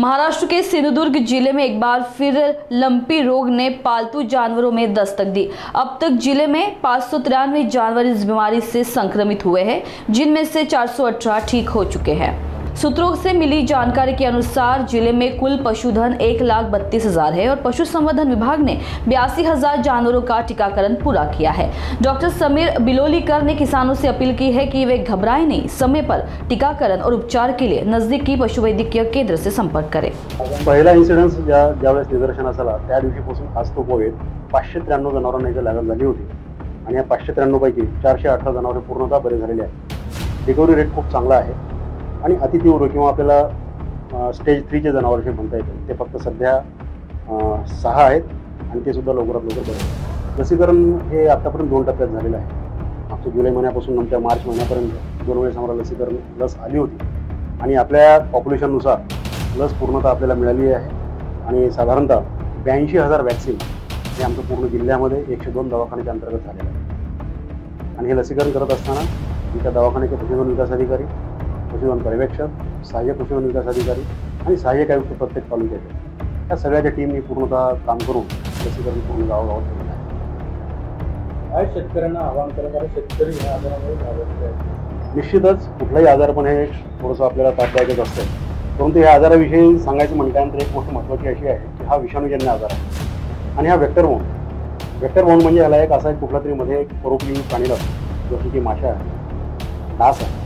महाराष्ट्र के सिंधुदुर्ग जिले में एक बार फिर लंपी रोग ने पालतू जानवरों में दस्तक दी। अब तक जिले में 593 जानवर इस बीमारी से संक्रमित हुए हैं, जिनमें से 418 ठीक हो चुके हैं। सूत्रों से मिली जानकारी के अनुसार जिले में कुल पशुधन 1,32,000 है और पशु संवर्धन विभाग ने 82,000 जानवरों का टीकाकरण पूरा किया है। डॉक्टर समीर बिलोलीकर ने किसानों से अपील की है कि वे घबराएं नहीं, समय पर टीकाकरण और उपचार के लिए नजदीकी पशुवैद्यकीय केंद्र से संपर्क करें। पहिला इन्सिडेंस ज्यावेळेस निदर्शनास आला त्या दिवशीपासून आज तो कोविड 593 जनावरांना इथे लागण झाली होती आणि या 593 पैकी 418 जनावरे पूर्णतः बरे झालेले आहेत। रिकव्हरी रेट खूप चांगला आहे आणि अतितीव्र किंवा आपल्याला स्टेज 3 चे जनावर जे म्हणता येते ते फक्त सध्या 6 आहेत आणि ते सुद्धा लवकरात लवकर बरे। लसीकरण हे आतापर्यंत 2 टप्प्यात झालेलं आहे। मागच्या जुलै महिन्यापासून नंतर मार्च महिन्यापर्यंत 2 वेळेस आम्हाला लसीकरण लस आली होती आणि आपल्या पॉप्युलेशननुसार लस पूर्णतः आपल्याला मिळाली आहे आणि साधारणतः 82,000 वॅक्सिन हे आमच्या पूर्ण जिल्ह्यामध्ये 102 दवाखान्याच्या अंतर्गत झालेलं आहे। आणि हे लसीकरण करत असताना आमच्या दवाखान्याचे पशुधन विकास अधिकारी, पशुधन पर्यवेक्षक, सहाय्यक पशुधन विकास अधिकारी आणि सहाय्यक आयुक्त प्रत्येक तालुक्याचे या सगळ्याच्या टीमनी पूर्णतः काम करून लसीकरण पूर्ण गावागावात केलेलं आहे। शेतकऱ्यांना आवाहन करणारे शेतकरी ह्या आजारामुळे घाबरले आहेत। निश्चितच कुठलाही आजारपण हे थोडंसं आपल्याला त्रासदायकच असतं, परंतु या आजाराविषयी सांगायचं म्हटल्यानंतर एक गोष्ट महत्त्वाची अशी आहे की हा विषाणूजन्य आजार आहे आणि हा वेक्टर बोन म्हणजे याला एक असा कुठला तरी मध्ये एक परोपजीवी प्राणी लागतो, जसं की माशा आहे, डास आहे।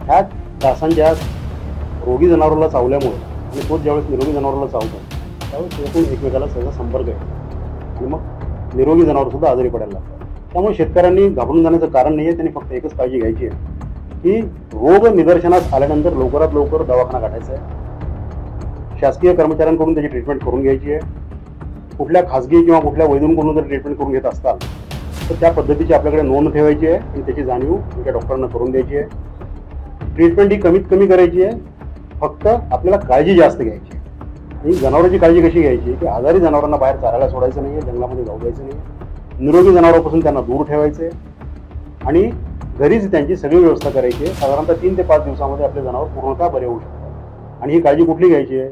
ह्या डासांच्या रोगी जनावराला चावल्यामुळे आणि तोच ज्यावेळेस निरोगी जनावराला चावतो त्यावेळेस त्यातून एकमेकाला सहजा संपर्क आहे आणि मग निरोगी जनावरसुद्धा आजारी पडायला लागतात। त्यामुळे शेतकऱ्यांनी घाबरून जाण्याचं कारण नाही आहे, त्यांनी फक्त एकच काळजी घ्यायची आहे की रोग निदर्शनास आल्यानंतर लवकरात लवकर दवाखाना गाठायचा आहे। शासकीय कर्मचाऱ्यांकडून त्याची ट्रीटमेंट करून घ्यायची आहे। कुठल्या खाजगी किंवा कुठल्या वैद्यांकडून जर ट्रीटमेंट करून घेत असताल तर त्या पद्धतीची आपल्याकडे नोंद ठेवायची आहे आणि त्याची जाणीव तुमच्या डॉक्टरांना करून द्यायची आहे। ट्रीटमेंट ही कमीत कमी करायची आहे, फक्त आपल्याला काळजी जास्त घ्यायची आहे। आणि जनावरांची काळजी कशी घ्यायची की आजारी जनावरांना बाहेर चारायला सोडायचं नाही आहे, जंगलामध्ये जाऊ द्यायचं नाही आहे, निरोगी जनावरांपासून त्यांना दूर ठेवायचं आहे आणि घरीच त्यांची सगळी व्यवस्था करायची आहे। साधारणतः 3 ते 5 दिवसामध्ये आपले जनावर पूर्णतः बरे होऊ शकतात आणि ही काळजी कुठली घ्यायची आहे।